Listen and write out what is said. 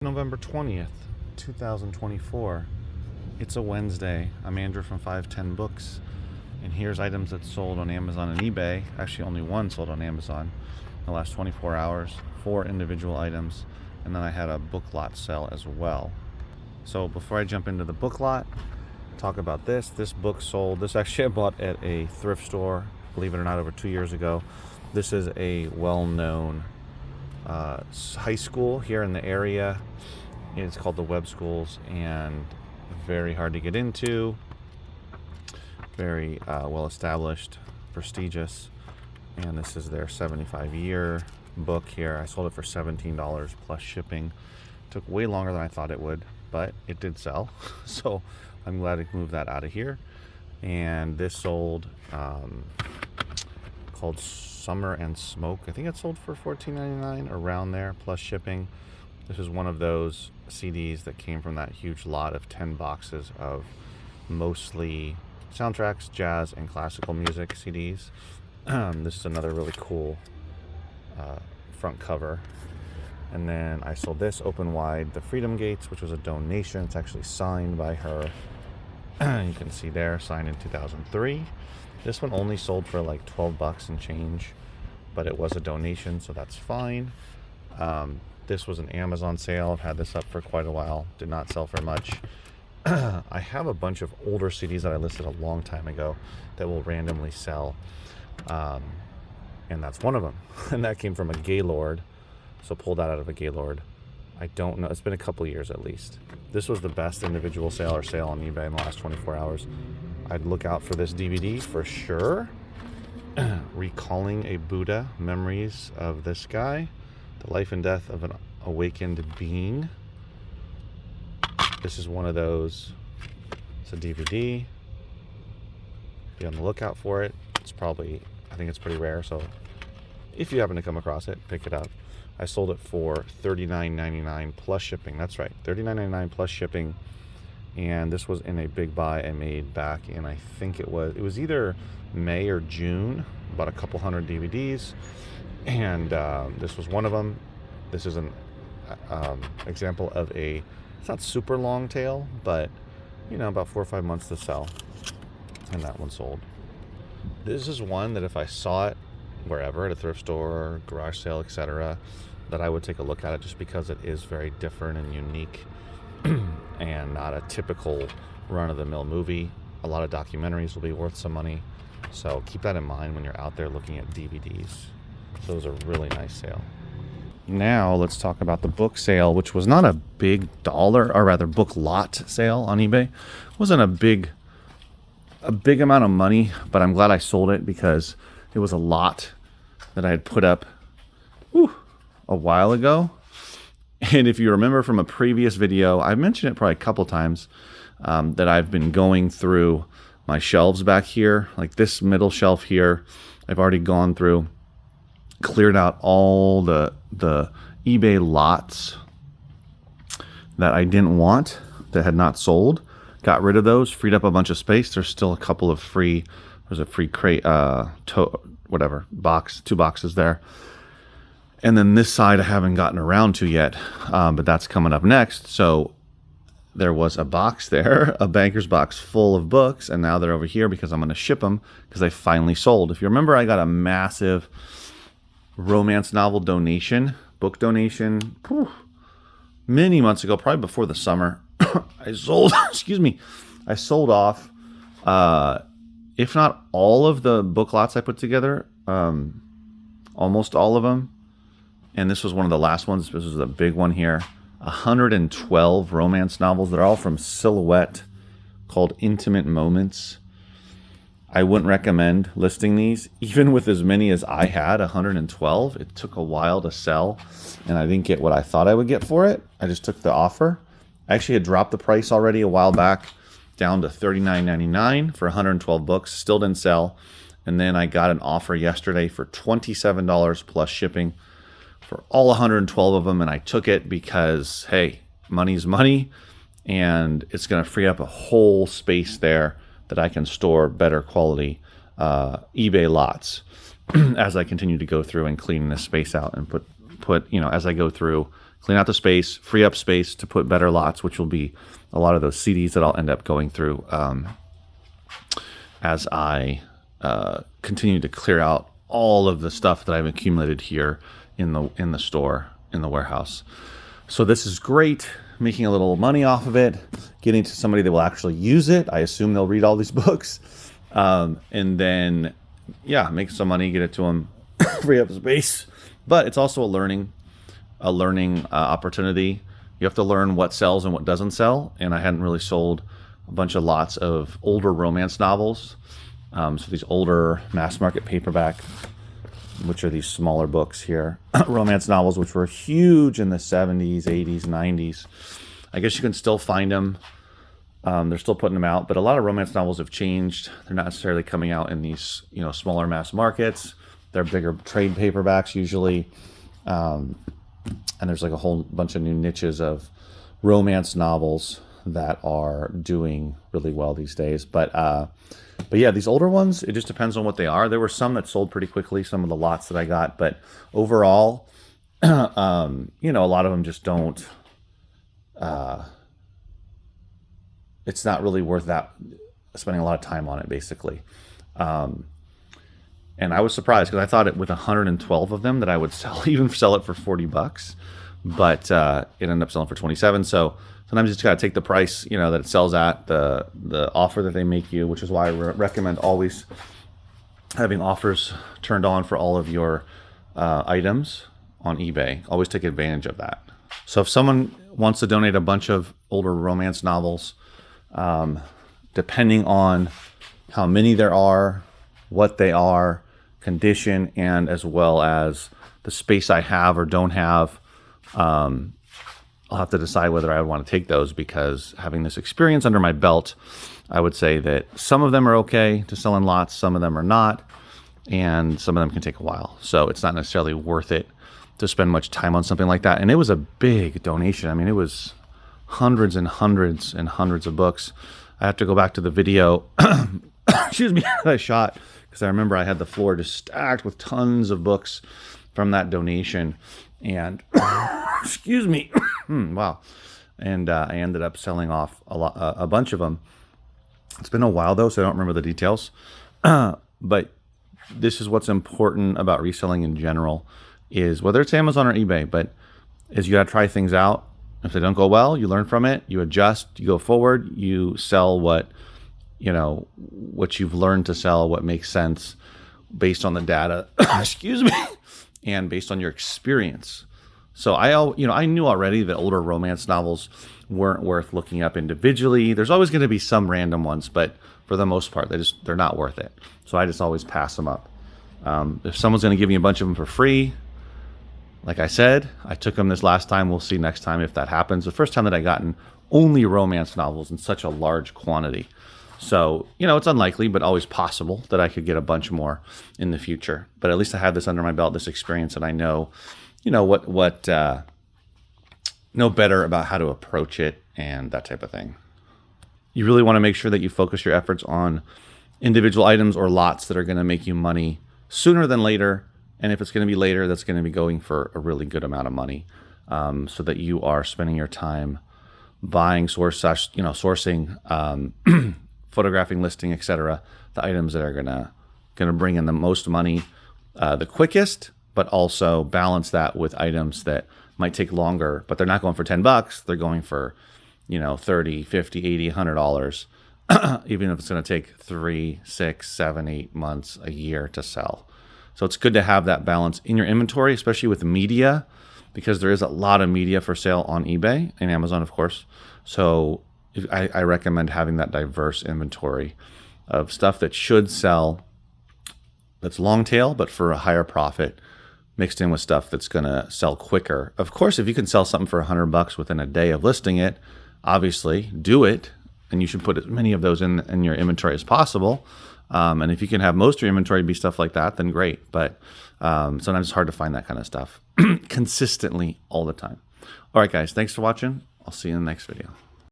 November 20th, 2024. It's a Wednesday. I'm Andrew from 510 Books, and here's items that sold on Amazon and eBay. Actually, only one sold on Amazon in the last 24 hours, 4 individual items, and then I had a book lot sale as well. So before I jump into the book lot, talk about this. This book sold. This actually I bought at a thrift store, believe it or not, over 2 years ago. This is a well-known high school here in the area. It's called the Webb Schools, and very hard to get into, very well established, prestigious, and this is their 75-year book here. I sold it for $17 plus shipping. Took way longer than I thought it would, but it did sell, so I'm glad to move that out of here. And this sold called Summer and Smoke. I think it sold for $14.99, around there, plus shipping. This is one of those CDs that came from that huge lot of 10 boxes of mostly soundtracks, jazz, and classical music CDs. This is another really cool front cover. And then I sold this, Open Wide, The Freedom Gates, which was a donation. It's actually signed by her. You can see there, signed in 2003. This one only sold for like 12 bucks and change, but it was a donation, so that's fine. This was an Amazon sale. I've had this up for quite a while. Did not sell for much. I have a bunch of older CDs that I listed a long time ago that will randomly sell. And that's one of them. And that came from a Gaylord. So pulled that out of a Gaylord. I don't know. It's been a couple years at least. This was the best individual sale or sale on eBay in the last 24 hours. I'd look out for this DVD for sure. Recalling a Buddha, Memories of This Guy, The Life and Death of an Awakened Being. This is one of those. It's a DVD. Be on the lookout for it. It's probably, I think it's pretty rare, so if you happen to come across it, pick it up. I sold it for $39.99 plus shipping. That's right, $39.99 plus shipping. And this was in a big buy I made back in, I think it was either May or June. Bought a couple hundred DVDs, and this was one of them. This is an example of it's not super long tail, but about 4 or 5 months to sell, and that one sold. This is one that if I saw it wherever, at a thrift store, garage sale, etc., that I would take a look at it, just because it is very different and unique and not a typical run-of-the-mill movie. A lot of documentaries will be worth some money, so keep that in mind when you're out there looking at DVDs. So it was a really nice sale. Now let's talk about the book sale, which was not a big dollar, or rather book lot sale on eBay. It wasn't a big amount of money, but I'm glad I sold it because it was a lot that I had put up a while ago. And if you remember from a previous video, I've mentioned it probably a couple times, that I've been going through my shelves back here, like this middle shelf here. I've already gone through, cleared out all the eBay lots that I didn't want, that had not sold. Got rid of those, freed up a bunch of space. There's still a couple of free, there's a free crate, box, 2 boxes there. And then this side I haven't gotten around to yet, but that's coming up next. So there was a box there, a banker's box full of books, and now they're over here because I'm going to ship them because they finally sold. If you remember, I got a massive romance novel donation, book donation, many months ago, probably before the summer. I sold, I sold off, if not all of the book lots I put together, almost all of them. And this was one of the last ones. This was a big one here. 112 romance novels. They're all from Silhouette, called Intimate Moments. I wouldn't recommend listing these, even with as many as I had, 112. It took a while to sell, and I didn't get what I thought I would get for it. I just took the offer. I actually had dropped the price already a while back, down to $39.99 for 112 books. Still didn't sell. And then I got an offer yesterday for $27 plus shipping for all 112 of them, and I took it because, hey, money's money, and it's going to free up a whole space there that I can store better quality eBay lots as I continue to go through and clean this space out and put, as I go through clean out the space, free up space to put better lots, which will be a lot of those CDs that I'll end up going through as I continue to clear out all of the stuff that I've accumulated here in the store, in the warehouse. So this is great, making a little money off of it, getting to somebody that will actually use it. I assume they'll read all these books, and then make some money, get it to them, free up space. But it's also a learning opportunity. You have to learn what sells and what doesn't sell. And I hadn't really sold a bunch of lots of older romance novels. So these older mass market paperback, which are these smaller books here, romance novels, which were huge in the 70s, 80s, 90s. I guess you can still find them. They're still putting them out, but a lot of romance novels have changed. They're not necessarily coming out in these, smaller mass markets. They're bigger trade paperbacks usually. And there's like a whole bunch of new niches of romance novels that are doing really well these days. But yeah, these older ones, it just depends on what they are. There were some that sold pretty quickly, some of the lots that I got, but overall, a lot of them just don't, it's not really worth that, spending a lot of time on it, basically. And I was surprised because I thought with 112 of them that I would even sell it for $40, but it ended up selling for 27. So sometimes you just got to take the price, that it sells at, the offer that they make you, which is why I recommend always having offers turned on for all of your items on eBay. Always take advantage of that. So if someone wants to donate a bunch of older romance novels, depending on how many there are, what they are, condition, and as well as the space I have or don't have, I'll have to decide whether I would want to take those, because having this experience under my belt, I would say that some of them are okay to sell in lots, some of them are not, and some of them can take a while. So it's not necessarily worth it to spend much time on something like that. And it was a big donation. I mean, it was hundreds and hundreds and hundreds of books. I have to go back to the video excuse me, that I shot, because I remember I had the floor just stacked with tons of books from that donation. And excuse me, wow. And I ended up selling off a bunch of them. It's been a while though, so I don't remember the details. But this is what's important about reselling in general, is whether it's Amazon or eBay, but is you got to try things out. If they don't go well, you learn from it, you adjust, you go forward, you sell what you've learned to sell, what makes sense based on the data, excuse me, and based on your experience. So I knew already that older romance novels weren't worth looking up individually. There's always going to be some random ones, but for the most part, they're not worth it. So I just always pass them up. If someone's going to give me a bunch of them for free, like I said, I took them this last time. We'll see next time if that happens. The first time that I gotten only romance novels in such a large quantity. So, it's unlikely, but always possible that I could get a bunch more in the future. But at least I have this under my belt, this experience, and I know, know better about how to approach it and that type of thing. You really want to make sure that you focus your efforts on individual items or lots that are going to make you money sooner than later. And if it's going to be later, that's going to be going for a really good amount of money, so that you are spending your time buying, sourcing, photographing, listing, etc., the items that are gonna bring in the most money the quickest, but also balance that with items that might take longer, but they're not going for $10. They're going for, $30, $50, $80, $100, even if it's going to take 3, 6, 7, 8 months, a year to sell. So it's good to have that balance in your inventory, especially with media, because there is a lot of media for sale on eBay and Amazon, of course. So I recommend having that diverse inventory of stuff that should sell, that's long tail, but for a higher profit, mixed in with stuff that's going to sell quicker. Of course, if you can sell something for $100 within a day of listing it, obviously do it. And you should put as many of those in your inventory as possible. And if you can have most of your inventory be stuff like that, then great. But sometimes it's hard to find that kind of stuff consistently all the time. All right, guys, thanks for watching. I'll see you in the next video.